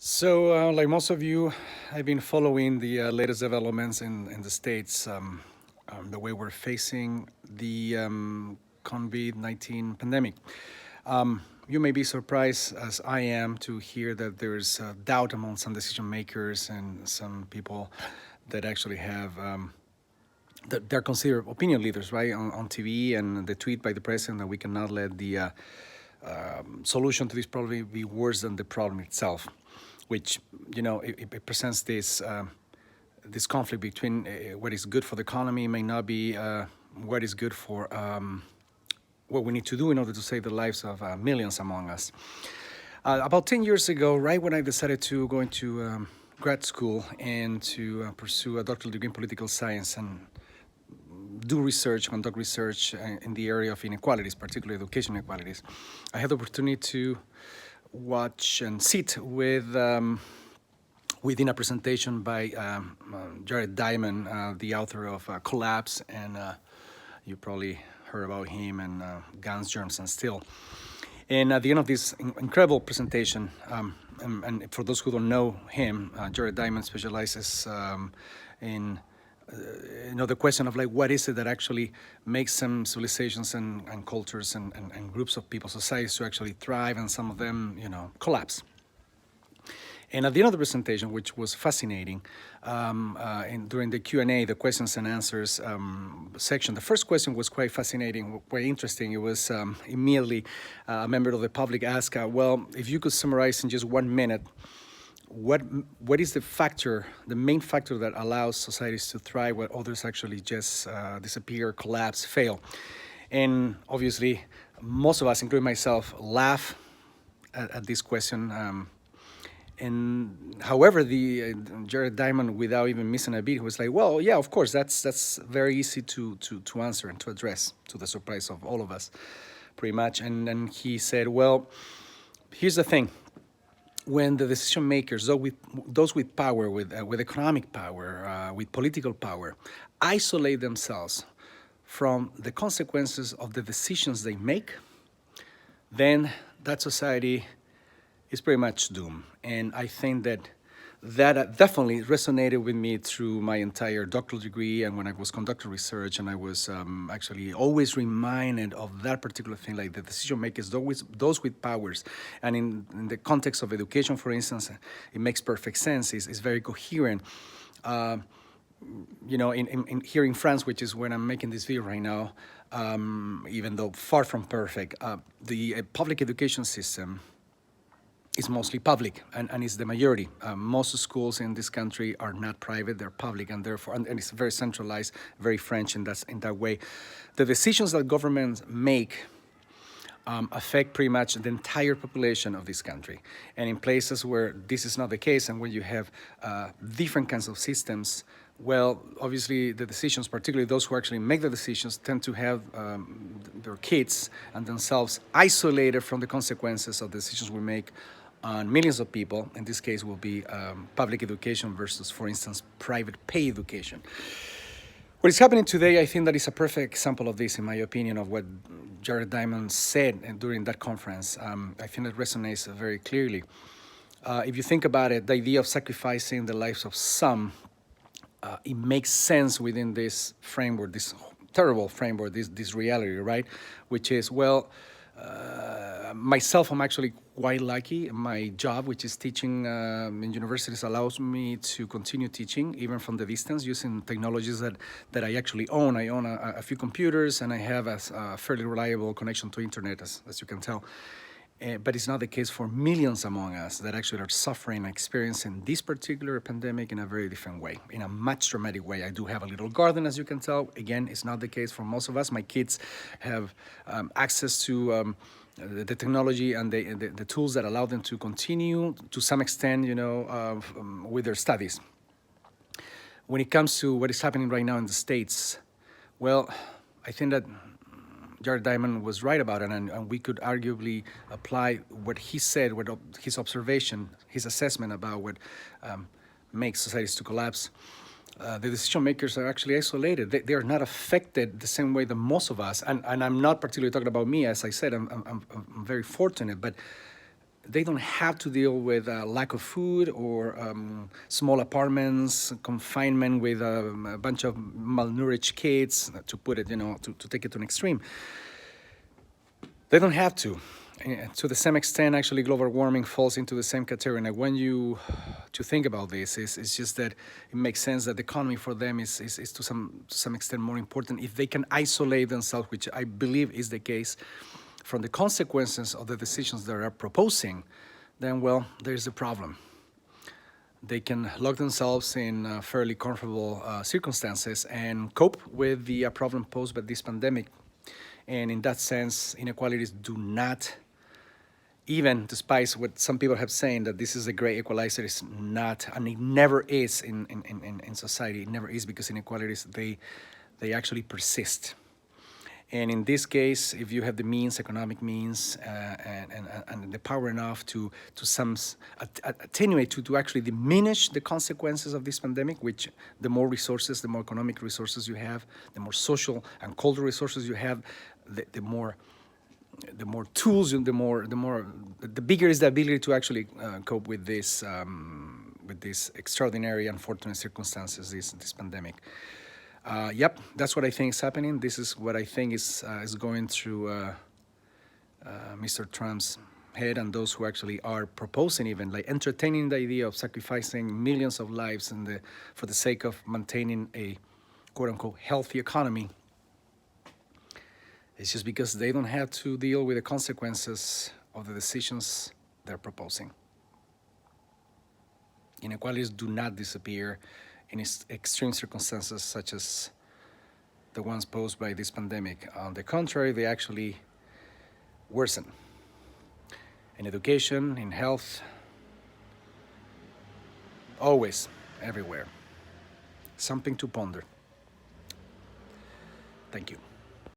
Like most of you, I've been following the latest developments in the States, the way we're facing the COVID-19 pandemic. You may be surprised, as I am, to hear that there's doubt among some decision makers and some people that actually have that they're considered opinion leaders, right, on TV, and the tweet by the president that we cannot let the solution to this problem be worse than the problem itself, which it presents this conflict between what is good for the economy may not be what is good for what we need to do in order to save the lives of millions among us. About 10 years ago, right when I decided to go into grad school and to pursue a doctoral degree in political science and conduct research in the area of inequalities, particularly education inequalities, I had the opportunity to watch and sit within a presentation by Jared Diamond, the author of Collapse, and you probably heard about him and Guns, Germs, and Steel. And at the end of this incredible presentation, and for those who don't know him, Jared Diamond specializes in the question of like what is it that actually makes some civilizations and cultures and groups of people, societies to actually thrive, and some of them collapse. And at the end of the presentation, which was fascinating, during the Q&A, the questions and answers section, the first question was quite fascinating, quite interesting. It was immediately a member of the public asked, well, if you could summarize in just 1 minute, what is the main factor that allows societies to thrive while others actually just disappear, collapse, fail? And obviously, most of us, including myself, laugh at this question. And however, the Jared Diamond, without even missing a beat, was like, "Well, yeah, of course, that's very easy to answer and to address, to the surprise of all of us, pretty much." And then he said, "Well, here's the thing: when the decision makers, those with power, with economic power, with political power, isolate themselves from the consequences of the decisions they make, then that society is pretty much doomed." And I think that definitely resonated with me through my entire doctoral degree and when I was conducting research, and I was actually always reminded of that particular thing, like the decision makers, those with powers. And in the context of education, for instance, it makes perfect sense. It's very coherent. Here in France, which is where I'm making this video right now, even though far from perfect, the public education system is mostly public, and is the majority. Most schools in this country are not private; they're public, and therefore, and it's very centralized, very French in that way. The decisions that governments make affect pretty much the entire population of this country. And in places where this is not the case, and where you have different kinds of systems, well, obviously the decisions, particularly those who actually make the decisions, tend to have their kids and themselves isolated from the consequences of the decisions we make on millions of people. In this case, will be public education versus, for instance, private pay education. What is happening today, I think that is a perfect example of this, in my opinion, of what Jared Diamond said during that conference. I think it resonates very clearly. If you think about it, the idea of sacrificing the lives of some, it makes sense within this framework, this terrible framework, this reality, right? Which is, well, myself, I'm actually quite lucky. My job, which is teaching in universities, allows me to continue teaching even from the distance using technologies that I actually own. I own a few computers, and I have a fairly reliable connection to internet, as you can tell. But it's not the case for millions among us that actually are suffering and experiencing this particular pandemic in a very different way, in a much dramatic way. I do have a little garden, as you can tell. Again, it's not the case for most of us. My kids have access to the technology and the tools that allow them to continue to some extent, with their studies. When it comes to what is happening right now in the States, well, I think that Jared Diamond was right about it, and we could arguably apply what he said, what his observation, his assessment about what makes societies to collapse. The decision makers are actually isolated. They are not affected the same way that most of us, and I'm not particularly talking about me, as I said, I'm very fortunate, but they don't have to deal with lack of food or small apartments, confinement with a bunch of malnourished kids, to put it, to take it to an extreme. They don't have to. To the same extent, actually, global warming falls into the same category. And when you to think about this, it's just that it makes sense that the economy for them is to some extent more important if they can isolate themselves, which I believe is the case, from the consequences of the decisions they are proposing. Then, well, there's a problem. They can lock themselves in fairly comfortable circumstances and cope with the problem posed by this pandemic. And in that sense, inequalities do not, even despite what some people have saying that this is a great equalizer, it's not, and it never is in society. It never is, because inequalities, they actually persist. And in this case, if you have the means, economic means, and the power enough to attenuate, to actually diminish the consequences of this pandemic, which the more resources, the more economic resources you have, the more social and cultural resources you have, the more tools, and the bigger is the ability to actually cope with this extraordinary, unfortunate circumstances, this pandemic. Yep, that's what I think is happening. This is what I think is going through Mr. Trump's head, and those who actually are proposing, even like entertaining the idea of sacrificing millions of lives for the sake of maintaining a quote-unquote healthy economy. It's just because they don't have to deal with the consequences of the decisions they're proposing. Inequalities do not disappear in extreme circumstances such as the ones posed by this pandemic. On the contrary, they actually worsen. In education, in health, always, everywhere. Something to ponder. Thank you.